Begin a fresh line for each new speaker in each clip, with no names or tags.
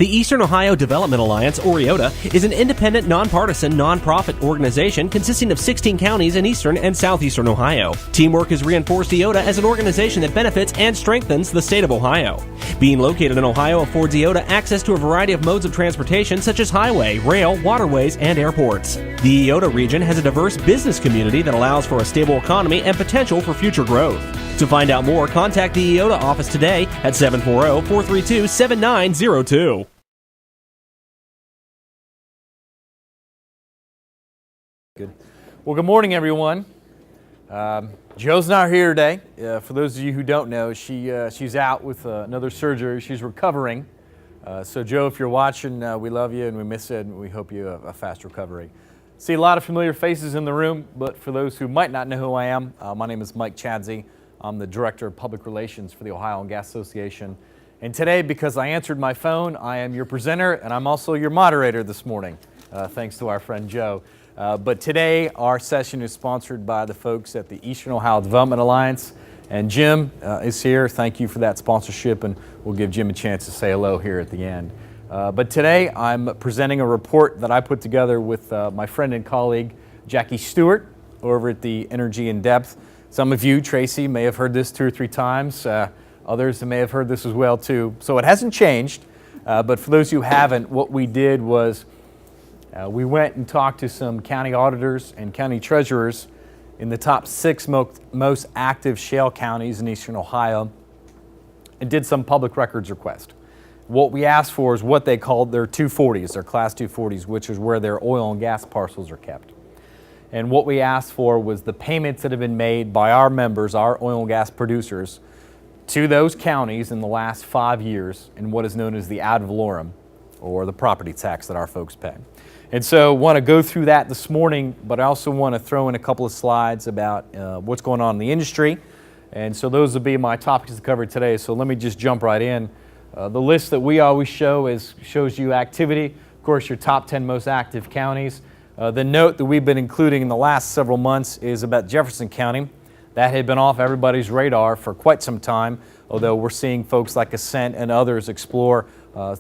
The Eastern Ohio Development Alliance, or OOGA, is an independent, nonpartisan, nonprofit organization consisting of 16 counties in eastern and southeastern Ohio. Teamwork has reinforced OOGA as an organization that benefits and strengthens the state of Ohio. Being located in Ohio affords OOGA access to a variety of modes of transportation such as highway, rail, waterways, and airports. The OOGA region has a diverse business community that allows for a stable economy and potential for future growth. To find out more, contact the OOGA office today at 740-432-7902.
Good. Well, good morning, everyone. Joe's not here today. For those of you who don't know, she's out with another surgery. She's recovering. So, Joe, if you're watching, we love you and we miss it, and we hope you have a fast recovery. See a lot of familiar faces in the room, but for those who might not know who I am, my name is Mike Chadsey. I'm the Director of Public Relations for the Ohio Oil and Gas Association. And today, because I answered my phone, I am your presenter, and I'm also your moderator this morning, thanks to our friend Joe. But today, our session is sponsored by the folks at the Eastern Ohio Development Alliance. And Jim is here. Thank you for that sponsorship, and we'll give Jim a chance to say hello here at the end. But today, I'm presenting a report that I put together with my friend and colleague, Jackie Stewart, over at the Energy in Depth. Some of you, Tracy, may have heard this 2 or 3 times. Others may have heard this as well, too. So it hasn't changed. But for those who haven't, what we did was we went and talked to some county auditors and county treasurers in the top 6 most active shale counties in eastern Ohio and did some public records request. What we asked for is what they called their 240s, their Class 240s, which is where their oil and gas parcels are kept. And what we asked for was the payments that have been made by our members, our oil and gas producers, to those counties in the last 5 years in what is known as the ad valorem, or the property tax that our folks pay. And so I want to go through that this morning, but I also want to throw in a couple of slides about what's going on in the industry. And so those will be my topics to cover today. So let me just jump right in. The list that we always show shows you activity. Of course, your top 10 most active counties. The note that we've been including in the last several months is about Jefferson County. That had been off everybody's radar for quite some time, although we're seeing folks like Ascent and others explore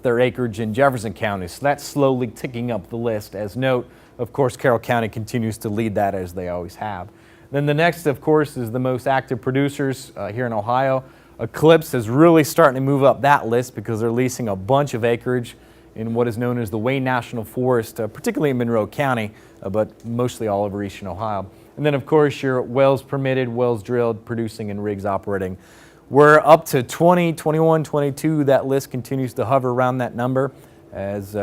their acreage in Jefferson County. So that's slowly ticking up the list. As note, of course, Carroll County continues to lead that as they always have. Then the next, of course, is the most active producers here in Ohio. Eclipse is really starting to move up that list because they're leasing a bunch of acreage in what is known as the Wayne National Forest, particularly in Monroe County, but mostly all over eastern Ohio. And then, of course, your wells permitted, wells drilled, producing, and rigs operating. We're up to 20, 21, 22. That list continues to hover around that number as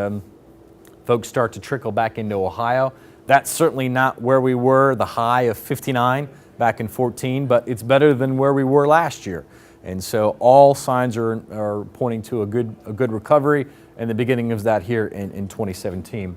folks start to trickle back into Ohio. That's certainly not where we were, the high of 59 back in 14, but it's better than where we were last year. And so all signs are pointing to a good recovery and the beginning of that here in 2017.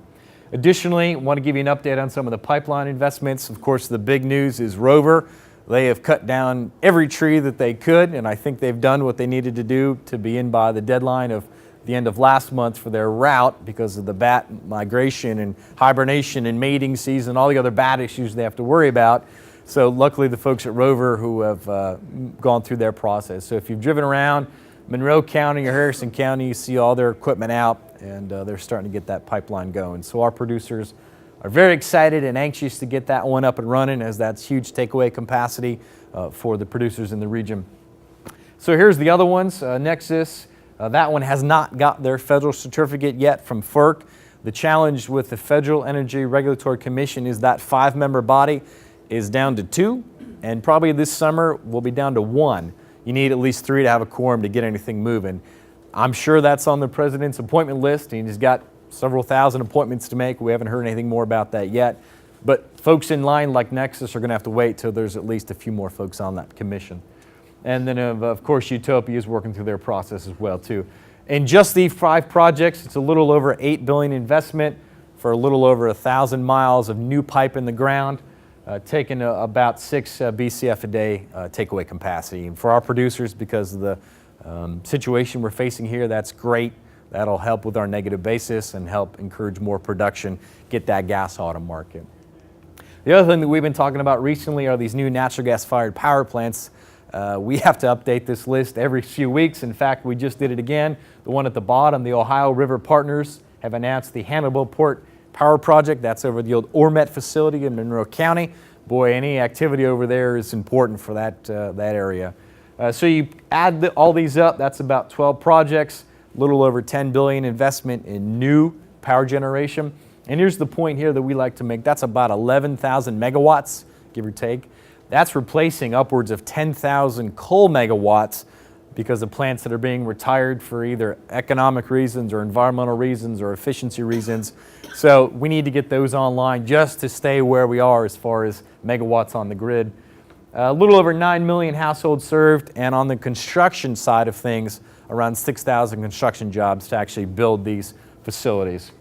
Additionally, I want to give you an update on some of the pipeline investments. Of course, the big news is Rover. They have cut down every tree that they could, and I think they've done what they needed to do to be in by the deadline of the end of last month for their route because of the bat migration and hibernation and mating season, all the other bat issues they have to worry about. So luckily the folks at Rover who have gone through their process. So if you've driven around Monroe County or Harrison County, you see all their equipment out, and they're starting to get that pipeline going. So our producers are very excited and anxious to get that one up and running, as that's huge takeaway capacity for the producers in the region. So here's the other ones. Nexus, that one has not got their federal certificate yet from FERC. The challenge with the Federal Energy Regulatory Commission is that 5-member body is down to 2, and probably this summer will be down to 1. You need at least 3 to have a quorum to get anything moving. I'm sure that's on the president's appointment list. He's got several thousand appointments to make. We haven't heard anything more about that yet. But folks in line like Nexus are going to have to wait till there's at least a few more folks on that commission. And then, of course, Utopia is working through their process as well, too. In just these 5 projects, it's a little over $8 billion investment for a little over 1,000 miles of new pipe in the ground. Taking about 6 BCF a day takeaway capacity. And for our producers, because of the situation we're facing here, that's great. That'll help with our negative basis and help encourage more production, get that gas out of market. The other thing that we've been talking about recently are these new natural gas-fired power plants We have to update this list every few weeks. In fact, we just did it again. The one at the bottom, the Ohio River Partners, have announced the Hannibal Port Power Project. That's over the old Ormet facility in Monroe County. Boy, any activity over there is important for that area. So you add all these up, that's about 12 projects, a little over $10 billion investment in new power generation. And here's the point here that we like to make. That's about 11,000 megawatts, give or take. That's replacing upwards of 10,000 coal megawatts because of plants that are being retired for either economic reasons or environmental reasons or efficiency reasons. So we need to get those online just to stay where we are as far as megawatts on the grid. A little over 9 million households served, and on the construction side of things, around 6,000 construction jobs to actually build these facilities.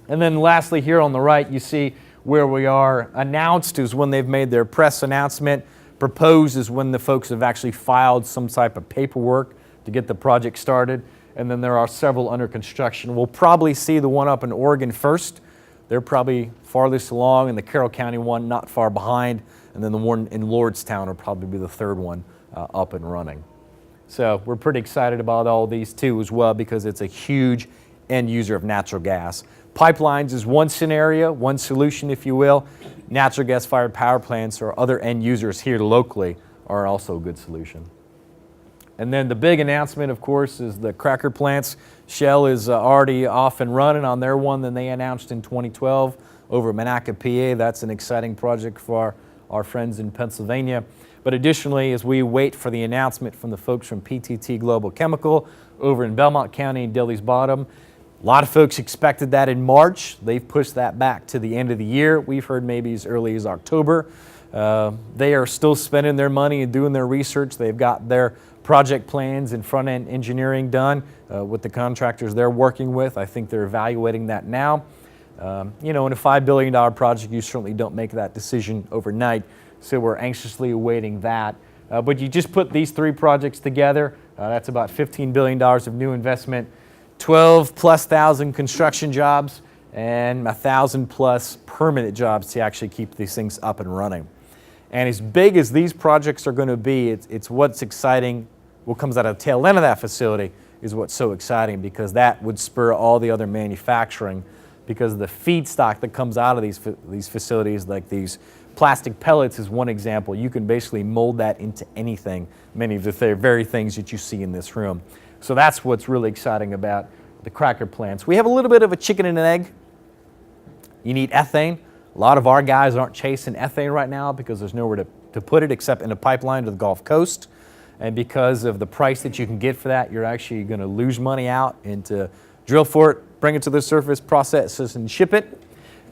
And then lastly, here on the right, you see where we are. Announced is when they've made their press announcement. Proposed is when the folks have actually filed some type of paperwork to get the project started. And then there are several under construction. We'll probably see the one up in Oregon first. They're probably farthest along, and the Carroll County one not far behind. And then the one in Lordstown will probably be the third one up and running. So we're pretty excited about all these too as well, because it's a huge end user of natural gas. Pipelines is one scenario, one solution, if you will. Natural gas-fired power plants or other end users here locally are also a good solution. And then the big announcement, of course, is the cracker plants. Shell is already off and running on their one that they announced in 2012 over at Monaca, PA. That's an exciting project for our friends in Pennsylvania. But additionally, as we wait for the announcement from the folks from PTT Global Chemical over in Belmont County and Dilly's Bottom, a lot of folks expected that in March. They've pushed that back to the end of the year. We've heard maybe as early as October. They are still spending their money and doing their research. They've got their project plans and front-end engineering done with the contractors they're working with. I think they're evaluating that now. In a $5 billion project, you certainly don't make that decision overnight. So we're anxiously awaiting that. But you just put these three projects together. That's about $15 billion of new investment. 12+ thousand construction jobs and 1,000+ permanent jobs to actually keep these things up and running. And as big as these projects are going to be, it's what's exciting. What comes out of the tail end of that facility is what's so exciting, because that would spur all the other manufacturing, because the feedstock that comes out of these facilities, like these plastic pellets is one example. You can basically mold that into anything, many of the very things that you see in this room. So that's what's really exciting about the cracker plants. We have a little bit of a chicken and an egg. You need ethane. A lot of our guys aren't chasing ethane right now because there's nowhere to put it except in a pipeline to the Gulf Coast. And because of the price that you can get for that, you're actually going to lose money out and to drill for it, bring it to the surface, process it, and ship it.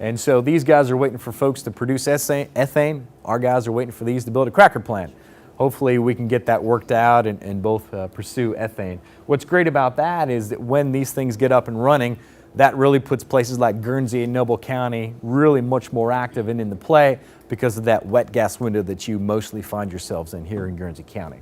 And so these guys are waiting for folks to produce ethane. Our guys are waiting for these to build a cracker plant. Hopefully we can get that worked out and both pursue ethane. What's great about that is that when these things get up and running, that really puts places like Guernsey and Noble County really much more active and in the play because of that wet gas window that you mostly find yourselves in here in Guernsey County.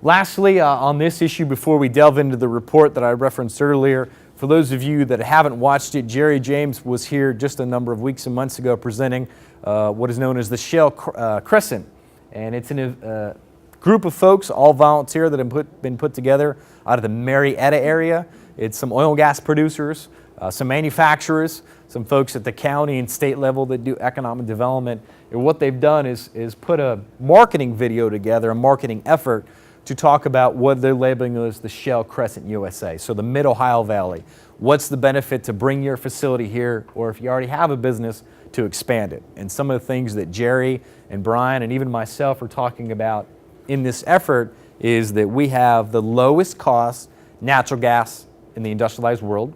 Lastly, on this issue, before we delve into the report that I referenced earlier, for those of you that haven't watched it, Jerry James was here just a number of weeks and months ago presenting what is known as the Shell Crescent. And it's in a group of folks, all volunteer, that have been put together out of the Marietta area. It's some oil and gas producers, some manufacturers, some folks at the county and state level that do economic development. And what they've done is put a marketing video together, a marketing effort to talk about what they're labeling as the Shell Crescent USA. So the Mid-Ohio Valley. What's the benefit to bring your facility here, or if you already have a business, to expand it? And some of the things that Jerry and Brian and even myself are talking about in this effort is that we have the lowest cost natural gas in the industrialized world.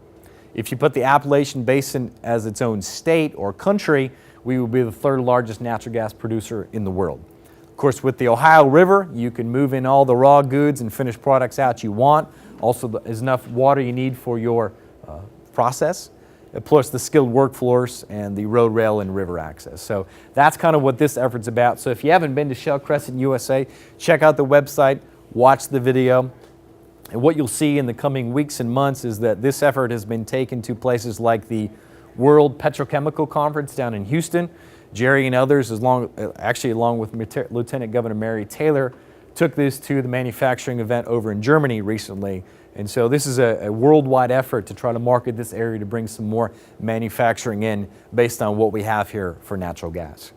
If you put the Appalachian Basin as its own state or country, we will be the third largest natural gas producer in the world. Of course, with the Ohio River, you can move in all the raw goods and finished products out you want. Also, there's enough water you need for your process, plus the skilled workforce and the road, rail, and river access. So that's kind of what this effort's about. So if you haven't been to Shell Crescent USA, check out the website, watch the video. And what you'll see in the coming weeks and months is that this effort has been taken to places like the World Petrochemical Conference down in Houston. Jerry and others, along with Lieutenant Governor Mary Taylor, took this to the manufacturing event over in Germany recently. And so this is a worldwide effort to try to market this area to bring some more manufacturing in based on what we have here for natural gas.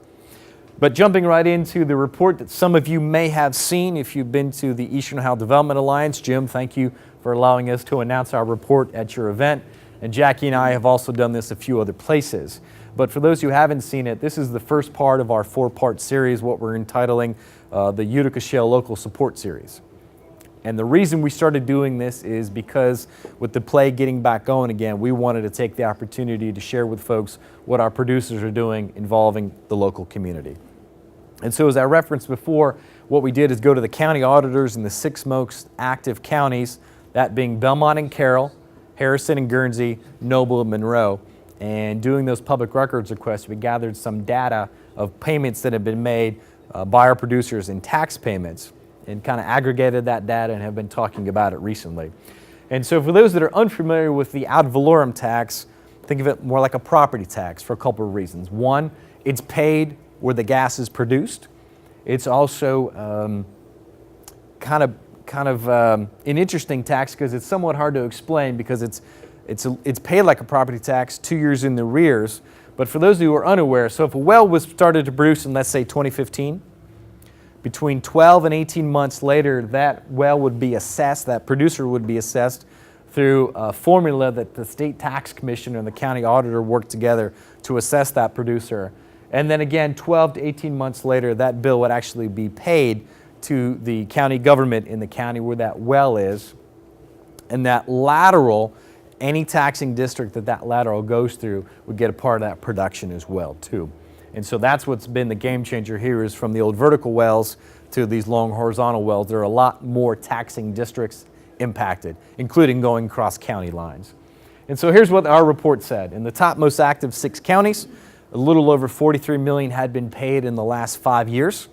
But jumping right into the report that some of you may have seen if you've been to the Eastern Ohio Development Alliance. Jim, thank you for allowing us to announce our report at your event. And Jackie and I have also done this a few other places. But for those who haven't seen it, this is the first part of our four-part series, what we're entitling the Utica Shale Local Support Series. And the reason we started doing this is because with the play getting back going again, we wanted to take the opportunity to share with folks what our producers are doing involving the local community. And so as I referenced before, what we did is go to the county auditors in the 6 most active counties, that being Belmont and Carroll, Harrison and Guernsey, Noble and Monroe. And doing those public records requests, we gathered some data of payments that have been made by our producers in tax payments and kind of aggregated that data and have been talking about it recently. And so for those that are unfamiliar with the ad valorem tax, think of it more like a property tax for a couple of reasons. One, it's paid where the gas is produced. It's also kind of an interesting tax because it's somewhat hard to explain because it's paid like a property tax 2 years in the arrears. But for those who are unaware, so if a well was started to produce in, let's say, 2015, between 12 and 18 months later, that well would be assessed, that producer would be assessed through a formula that the state tax commissioner and the county auditor worked together to assess that producer. And then again, 12 to 18 months later, that bill would actually be paid to the county government in the county where that well is. And that lateral, any taxing district that lateral goes through would get a part of that production as well too. And so that's what's been the game changer here is from the old vertical wells to these long horizontal wells. There are a lot more taxing districts impacted, including going across county lines. And so here's what our report said. In the top most active 6 counties, a little over $43 million had been paid in the last 5 years.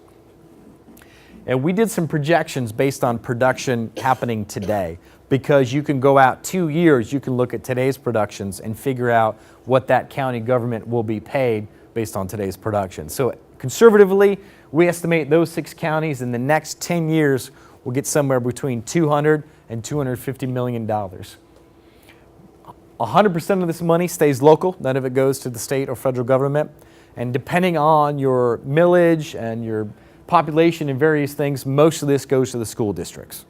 And we did some projections based on production happening today because you can go out 2 years, you can look at today's productions and figure out what that county government will be paid based on today's production. So conservatively, we estimate those 6 counties in the next 10 years will get somewhere between $200 and $250 million. 100% of this money stays local. None of it goes to the state or federal government. And depending on your millage and your population and various things, most of this goes to the school districts.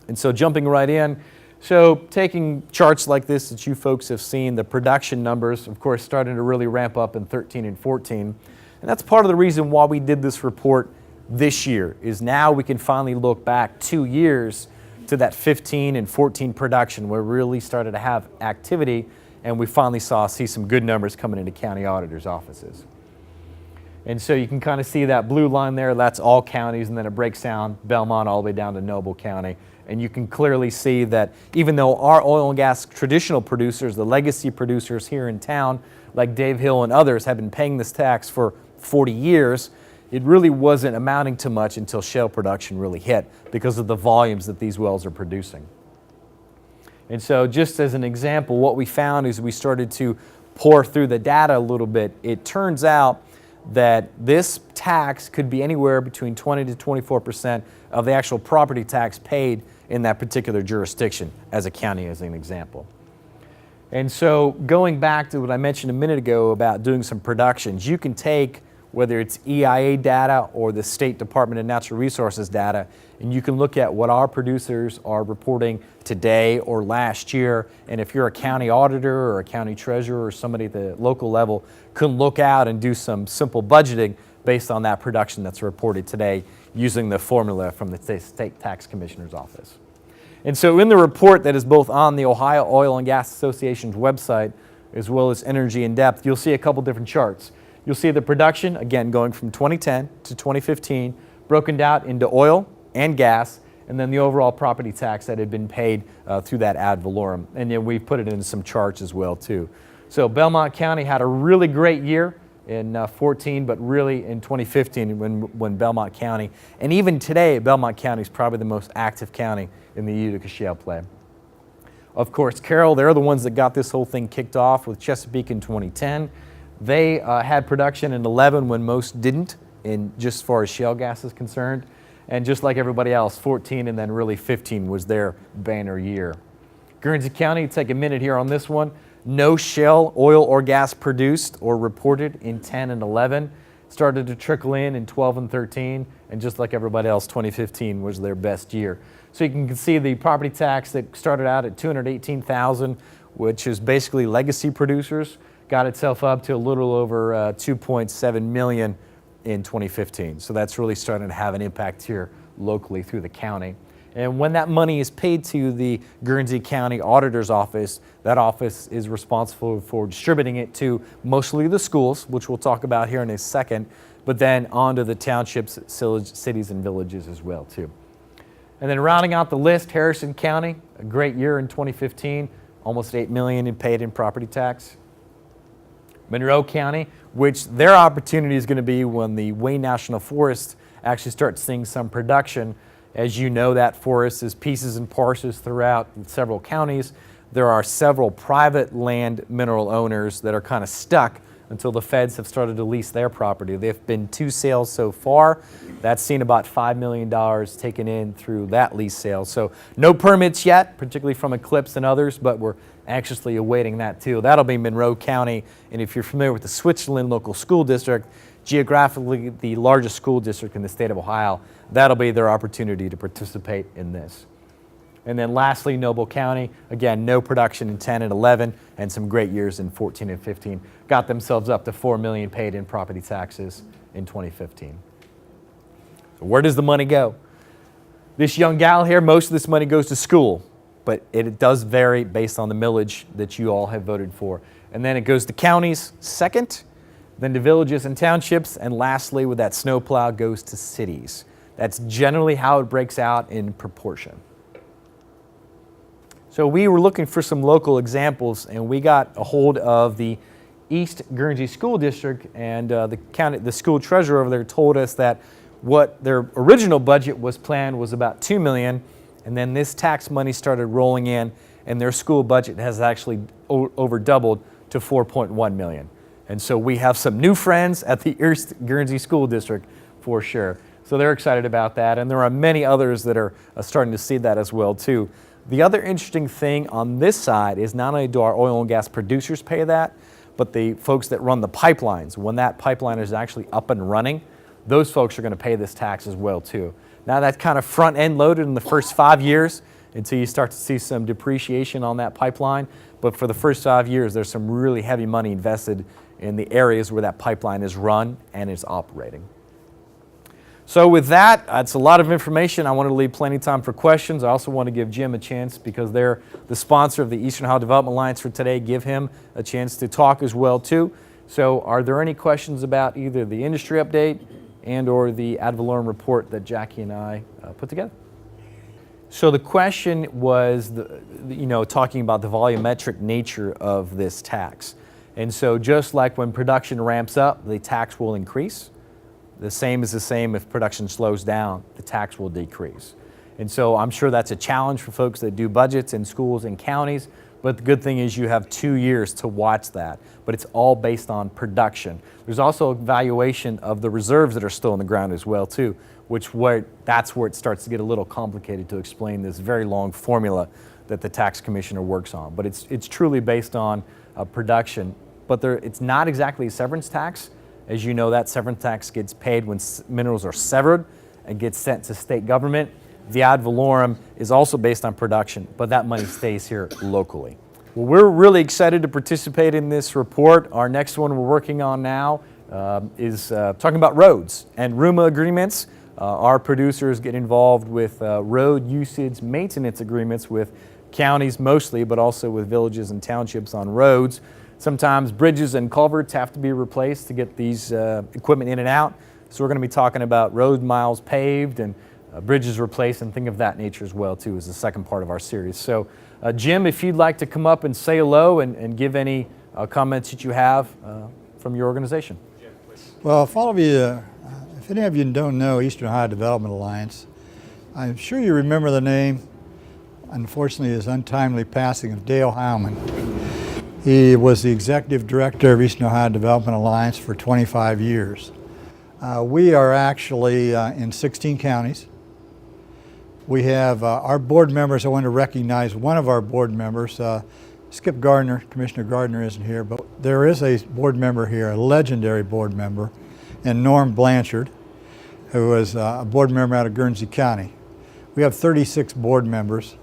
And so jumping right in, so taking charts like this that you folks have seen, the production numbers, of course, starting to really ramp up in 13 and 14. And that's part of the reason why we did this report this year, is now we can finally look back 2 years to that 15 and 14 production where we really started to have activity and we finally see some good numbers coming into county auditors' offices. And so you can kind of see that blue line there, that's all counties, and then it breaks down Belmont all the way down to Noble County. And you can clearly see that even though our oil and gas traditional producers, the legacy producers here in town, like Dave Hill and others, have been paying this tax for 40 years, it really wasn't amounting to much until shale production really hit because of the volumes that these wells are producing. And so just as an example, what we found is we started to pour through the data a little bit. It turns out that this tax could be anywhere between 20 to 24% of the actual property tax paid in that particular jurisdiction as a county, as an example. And so going back to what I mentioned a minute ago about doing some productions, you can take whether it's EIA data or the State Department of Natural Resources data, and you can look at what our producers are reporting today or last year. And if you're a county auditor or a county treasurer or somebody at the local level, can look out and do some simple budgeting based on that production that's reported today using the formula from the State Tax Commissioner's office. And so in the report that is both on the Ohio Oil and Gas Association's website as well as Energy in Depth, you'll see a couple different charts. You'll see the production, again, going from 2010 to 2015, broken down into oil and gas, and then the overall property tax that had been paid through that ad valorem. And then we've put it into some charts as well, too. So Belmont County had a really great year in 14, but really in 2015 when Belmont County, and even today, Belmont County is probably the most active county in the Utica Shale play. Of course, Carroll, they're the ones that got this whole thing kicked off with Chesapeake in 2010. They had production in 11 when most didn't, in just as far as shale gas is concerned. And just like everybody else, 14 and then really 15 was their banner year. Guernsey County, take a minute here on this one. No shale oil or gas produced or reported in 10 and 11. Started to trickle in 12 and 13. And just like everybody else, 2015 was their best year. So you can see the property tax that started out at $218,000, which is basically legacy producers, got itself up to a little over $2.7 million in 2015. So that's really starting to have an impact here locally through the county. And when that money is paid to the Guernsey County Auditor's Office, that office is responsible for distributing it to mostly the schools, which we'll talk about here in a second, but then onto the townships, cities, and villages as well too. And then rounding out the list, Harrison County, a great year in 2015, almost $8 million in paid in property tax. Monroe County, which their opportunity is going to be when the Wayne National Forest actually starts seeing some production. As you know, that forest is pieces and parcels throughout several counties. There are several private land mineral owners that are kind of stuck until the feds have started to lease their property. There have been 2 sales so far. That's seen about $5 million taken in through that lease sale. So no permits yet, particularly from Eclipse and others, but we're anxiously awaiting that too. That'll be Monroe County, and if you're familiar with the Switzerland Local School District, geographically the largest school district in the state of Ohio, that'll be their opportunity to participate in this. And then lastly, Noble County, again, no production in 10 and 11, and some great years in 14 and 15. Got themselves up to $4 million paid in property taxes in 2015. So where does the money go? This young gal here, most of this money goes to school, but it does vary based on the millage that you all have voted for. And then it goes to counties second, then to villages and townships, and lastly, with that snowplow, goes to cities. That's generally how it breaks out in proportion. So we were looking for some local examples, and we got a hold of the East Guernsey School District, and the school treasurer over there told us that what their original budget was planned was about $2 million, and then this tax money started rolling in, and their school budget has actually over doubled to $4.1 million. And so we have some new friends at the East Guernsey School District for sure. So they're excited about that, and there are many others that are starting to see that as well too. The other interesting thing on this side is not only do our oil and gas producers pay that, but the folks that run the pipelines, when that pipeline is actually up and running, those folks are going to pay this tax as well too. Now that's kind of front end loaded in the first 5 years until you start to see some depreciation on that pipeline, but for the first 5 years there's some really heavy money invested in the areas where that pipeline is run and is operating. So with that, it's a lot of information. I want to leave plenty of time for questions. I also want to give Jim a chance, because they're the sponsor of the Eastern Ohio Development Alliance for today, give him a chance to talk as well too. So are there any questions about either the industry update and or the ad valorem report that Jackie and I put together? So the question was, talking about the volumetric nature of this tax. And so just like when production ramps up, the tax will increase. The same is the same if production slows down, the tax will decrease. And so I'm sure that's a challenge for folks that do budgets in schools and counties, but the good thing is you have 2 years to watch that, but it's all based on production. There's also evaluation of the reserves that are still in the ground as well too, that's where it starts to get a little complicated to explain this very long formula that the tax commissioner works on. But it's truly based on production, but it's not exactly a severance tax. As you know, that severance tax gets paid when minerals are severed and gets sent to state government. The ad valorem is also based on production, but that money stays here locally. Well, we're really excited to participate in this report. Our next one we're working on now is talking about roads and RUMA agreements. Our producers get involved with road usage maintenance agreements with counties mostly, but also with villages and townships on roads. Sometimes bridges and culverts have to be replaced to get these equipment in and out. So we're going to be talking about road miles paved and bridges replaced and things of that nature as well too, is the second part of our series. So Jim, if you'd like to come up and say hello and give any comments that you have from your organization.
Well, if all of you, if any of you don't know Eastern Ohio Development Alliance, I'm sure you remember the name, unfortunately his untimely passing of Dale Howman. He was the executive director of Eastern Ohio Development Alliance for 25 years. We are actually in 16 counties. We have our board members. I want to recognize one of our board members, Skip Gardner. Commissioner Gardner isn't here, but there is a board member here, a legendary board member, and Norm Blanchard, who is a board member out of Guernsey County. We have 36 board members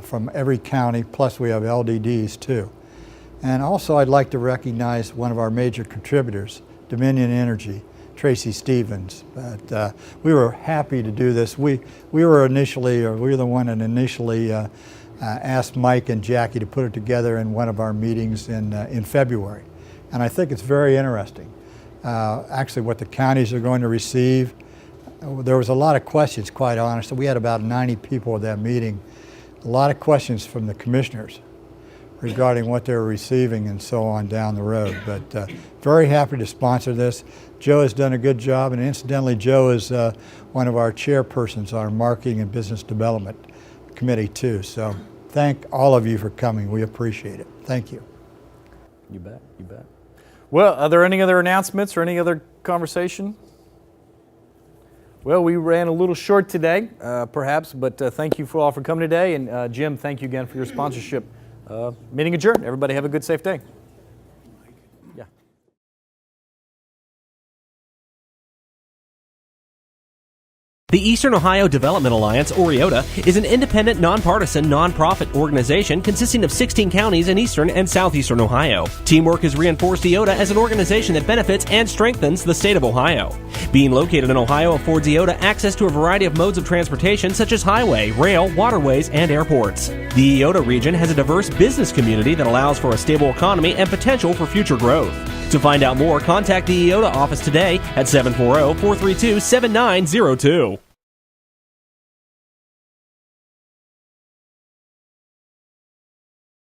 from every county, plus we have LDDs too. And also I'd like to recognize one of our major contributors, Dominion Energy, Tracy Stevens. But we were happy to do this. We were the one that initially asked Mike and Jackie to put it together in one of our meetings in February. And I think it's very interesting. Actually what the counties are going to receive. There was a lot of questions, quite honestly. We had about 90 people at that meeting. A lot of questions from the commissioners regarding what they're receiving and so on down the road. But very happy to sponsor this. Joe has done a good job, and incidentally, Joe is one of our chairpersons on our Marketing and Business Development Committee too. So thank all of you for coming. We appreciate it. Thank you.
You bet, you bet. Well, are there any other announcements or any other conversation? Well, we ran a little short today, perhaps, but thank you all for coming today. And Jim, thank you again for your sponsorship. Meeting adjourned. Everybody have a good, safe day. Yeah.
The Eastern Ohio Development Alliance, or OOGA, is an independent, nonpartisan, nonprofit organization consisting of 16 counties in eastern and southeastern Ohio. Teamwork has reinforced OOGA as an organization that benefits and strengthens the state of Ohio. Being located in Ohio affords OOGA access to a variety of modes of transportation such as highway, rail, waterways, and airports. The OOGA region has a diverse business community that allows for a stable economy and potential for future growth. To find out more, contact the OOGA office today at 740-432-7902.